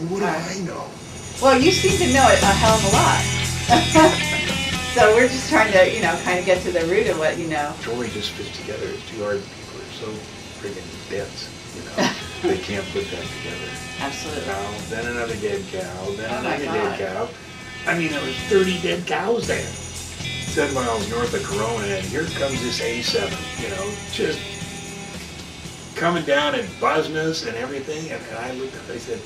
What do I know? Well, you seem to know it a hell of a lot. So we're just trying to, you know, kind of get to the root of what you know. It only just fits together. It's too hard. People are so friggin' dense, you know. They can't put that together. Absolutely. Cow, then another dead cow, then another God. dead cow. I mean, there was 30 dead cows there. 7 miles north of Corona, and here comes this A7, you know, just coming down and buzzing us and everything. And I looked up, I said,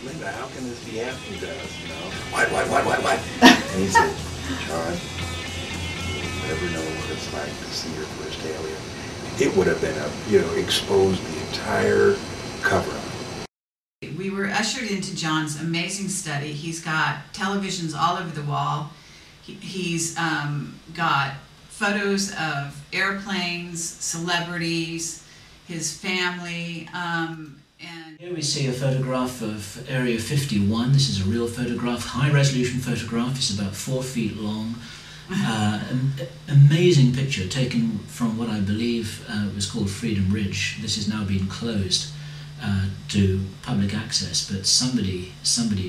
Linda, how can this be happening to us, you know? What? And he said, John, you'll never know what it's like to see your first alien. It would have been exposed the entire cover-up. We were ushered into John's amazing study. He's got televisions all over the wall. He's got photos of airplanes, celebrities, his family, and here we see a photograph of Area 51. This is a real photograph, high-resolution photograph. It's about 4 feet long. An amazing picture taken from what I believe was called Freedom Ridge. This has now been closed to public access, but somebody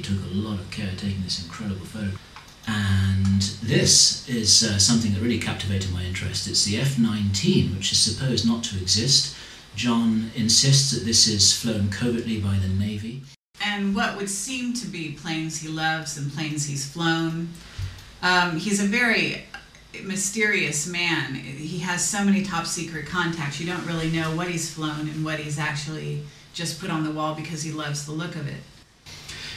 took a lot of care taking this incredible photo. And this is something that really captivated my interest. It's the F-19, which is supposed not to exist. John insists that this is flown covertly by the Navy. And what would seem to be planes he loves and planes he's flown. He's a very mysterious man. He has so many top secret contacts. You don't really know what he's flown and what he's actually just put on the wall because he loves the look of it.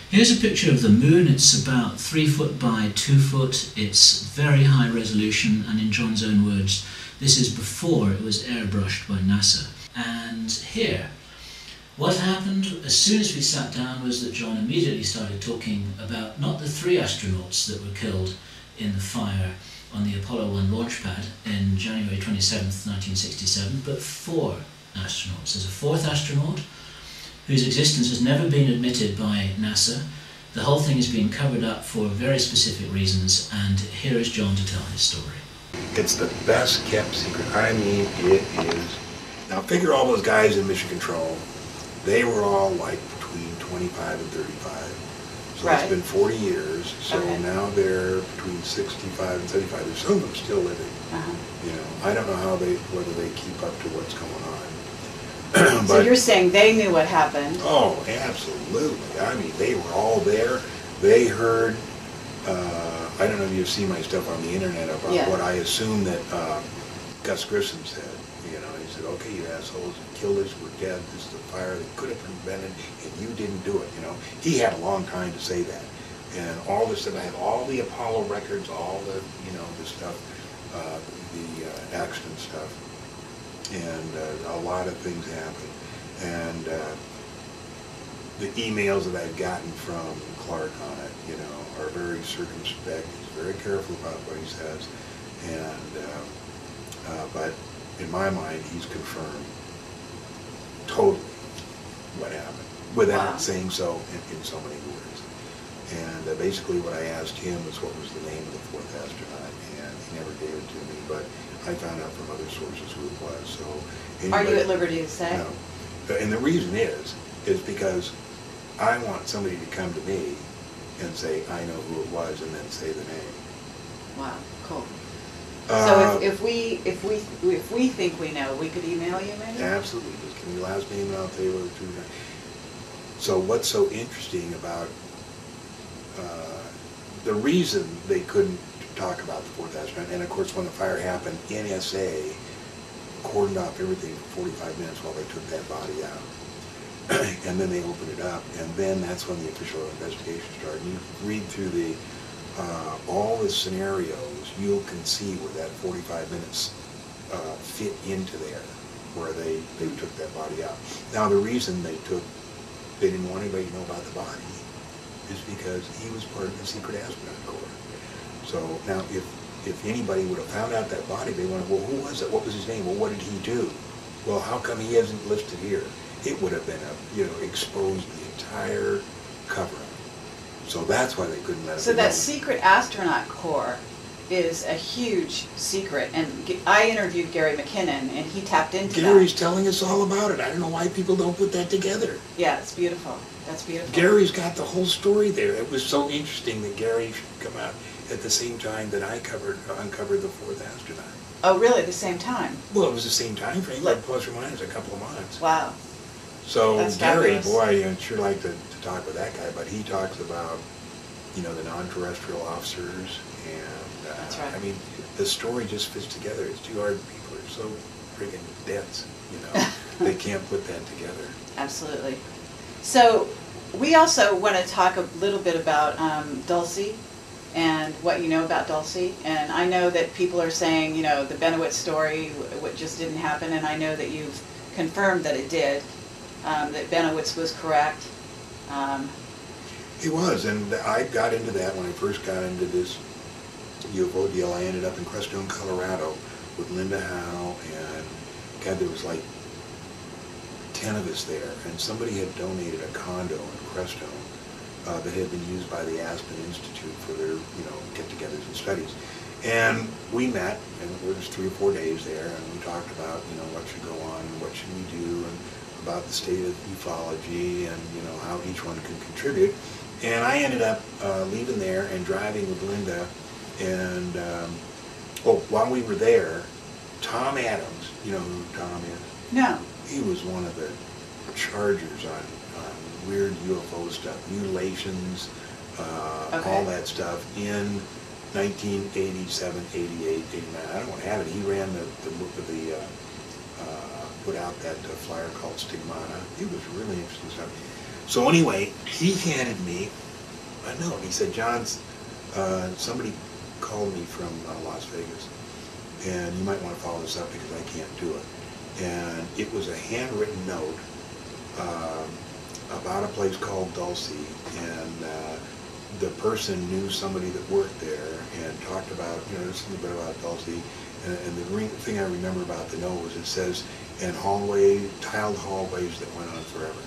Here's a picture of the moon. It's about 3 foot by 2 foot. It's very high resolution, and in John's own words, this is before it was airbrushed by NASA. And here, what happened as soon as we sat down was that John immediately started talking about not the 3 astronauts that were killed in the fire on the Apollo 1 launch pad in January 27th, 1967, but 4 astronauts. There's a 4th astronaut whose existence has never been admitted by NASA. The whole thing is being covered up for very specific reasons, and here is John to tell his story. It's the best kept secret. I mean, it is. Now figure all those guys in Mission Control, they were all like between 25 and 35. So it's been 40 years, so now they're between 65 and 75. There's some of them still living. You know, I don't know whether they keep up to what's going on. But, so you're saying they knew what happened? Oh, absolutely. I mean, they were all there. They heard, I don't know if you've seen my stuff on the internet about what I assume that Gus Grissom said. You know, he said, okay, you assholes, you killed us, we're dead, this is a fire that could have been prevented, and you didn't do it, you know. He had a long time to say that. And all this stuff, I have all the Apollo records, all the, you know, the stuff, the accident stuff. And a lot of things happened. And the emails that I've gotten from Clark on it, you know, are very circumspect. He's very careful about what he says. And, but in my mind, he's confirmed totally what happened without saying so in so many words. And basically what I asked him was what was the name of the 4th astronaut, and he never gave it to me, but I found out from other sources who it was. So anybody, are you at liberty to say? No. And the reason is because I want somebody to come to me and say, I know who it was, and then say the name. Wow, cool. So if we think we know, we could email you maybe? Absolutely. Just give me your last name and I'll tell you what the truth is. So what's so interesting about the reason they couldn't talk about the 4th astronaut, and of course when the fire happened, NSA cordoned off everything for 45 minutes while they took that body out. And then they opened it up, and then that's when the official investigation started. You read through all the scenarios, you can see where that 45 minutes fit into there, where they took that body out. Now the reason they didn't want anybody to know about the body is because he was part of the secret astronaut corps. So now if anybody would have found out that body, they wondered, well, who was it? What was his name? Well, what did he do? Well, how come he isn't listed here? It would have been exposed the entire cover-up. So that's why they couldn't let it. So that secret astronaut corps is a huge secret, and I interviewed Gary McKinnon, and he tapped into that. Gary's telling us all about it. I don't know why people don't put that together. Yeah, it's beautiful. That's beautiful. Gary's got the whole story there. It was so interesting that Gary should come out at the same time that I uncovered the fourth astronaut. Oh, really? The same time? Well, it was the same time frame, like plus or minus a couple of months. Wow. So That's Gary, fabulous. boy, I'd sure like to talk with that guy, but he talks about, you know, the non-terrestrial officers, and That's right. I mean, the story just fits together. It's too hard. People are so friggin' dense, you know. They can't put that together. Absolutely. So we also want to talk a little bit about Dulce and what you know about Dulce. And I know that people are saying, you know, the Benowitz story, what just didn't happen, and I know that you've confirmed that it did, that Benowitz was correct. He was, and I got into that when I first got into this UFO deal. I ended up in Crestone, Colorado with Linda Howe, and God, there was like 10 of us there, and somebody had donated a condo in Crestone that had been used by the Aspen Institute for their, you know, get-togethers and studies. And we met, and it was 3 or 4 days there, and we talked about, you know, what should go on, and what should we do, and about the state of ufology, and, you know, how each one could contribute. And I ended up leaving there and driving with Linda, and, while we were there, Tom Adams, you know who Tom is? No. He was one of the chargers on weird UFO stuff, mutilations, all that stuff in 1987, 88, 89. I don't have it. He ran the book of the, put out that flyer called Stigmata. It was really interesting stuff. So anyway, he handed me a note. He said, John's, somebody called me from Las Vegas, and you might want to follow this up because I can't do it. And it was a handwritten note about a place called Dulce, and the person knew somebody that worked there and talked about, you know, just a little bit about Dulce. And the thing I remember about the note was it says, and tiled hallways that went on forever.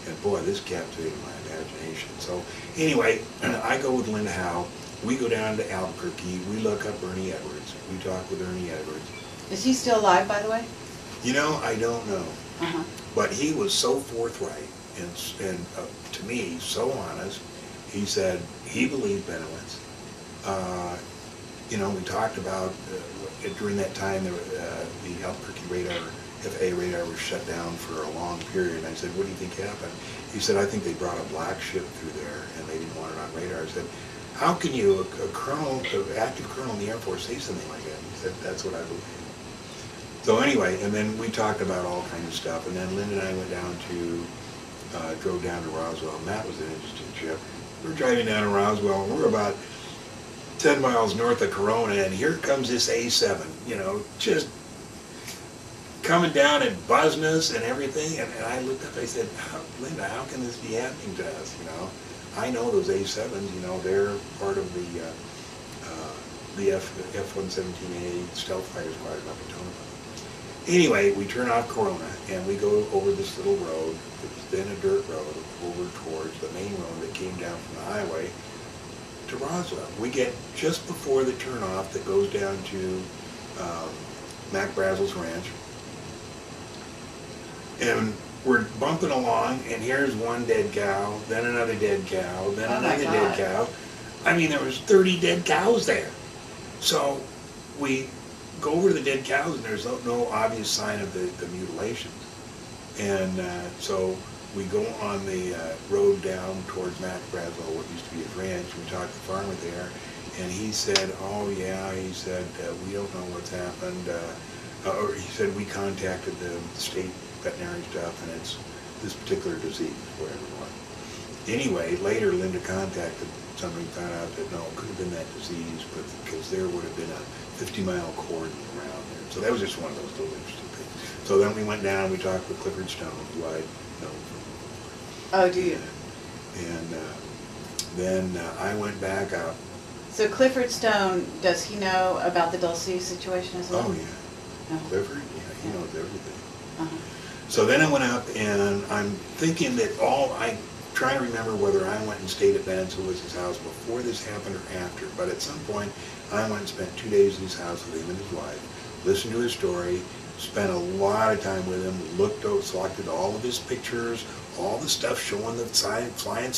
And boy, this captivated my imagination. So anyway, I go with Linda Howe. We go down to Albuquerque. We look up Ernie Edwards. We talk with Ernie Edwards. Is he still alive, by the way? You know, I don't know. Uh-huh. But he was so forthright and to me, so honest. He said he believed Benowitz. You know, we talked about during that time the Albuquerque radar, FAA radar was shut down for a long period. And I said, what do you think happened? He said, I think they brought a black ship through there and they didn't want it on radar. I said, how can you, a colonel, an active colonel in the Air Force, say something like that? He said, that's what I believe. So anyway, and then we talked about all kinds of stuff, and then Lynn and I went down to, drove down to Roswell, and that was an interesting trip. We're driving down to Roswell, and we're about 10 miles north of Corona, and here comes this A7, you know, just coming down and buzzing us and everything, and I looked up, I said, Linda, how can this be happening to us, you know? I know those A7s, you know, they're part of the F-117A stealth fighter squadron up in Tonopah. Anyway, we turn off Corona and we go over this little road. It was then a dirt road over towards the main road that came down from the highway to Roswell. We get just before the turnoff that goes down to Mac Brazel's ranch. And we're bumping along, and here's one dead cow, then another dead cow, then another dead cow. I mean, there was 30 dead cows there. So we go over to the dead cows, and there's no obvious sign of the mutilations. And so we go on the road down towards Mac Brazel, what used to be his ranch. We talked to the farmer there, and he said, oh yeah, he said, we don't know what's happened. Or he said, we contacted the state veterinary stuff, and it's this particular disease, whatever it was. Anyway, later Linda contacted somebody, found out that no, it could have been that disease, but because there would have been a 50-mile cordon around there. So that was just one of those little interesting things. So then we went down, we talked with Clifford Stone, who I know from. Oh, do you? And then I went back out. So Clifford Stone, does he know about the Dulce situation as well? Oh yeah. Oh. Clifford, yeah, he knows everything. Uh-huh. So then I went up, and I'm thinking that I'm trying to remember whether I went and stayed at Ben Lewis's house before this happened or after, but at some point I went and spent 2 days in his house with him and his wife, listened to his story, spent a lot of time with him, looked out, selected all of his pictures, all the stuff showing the flying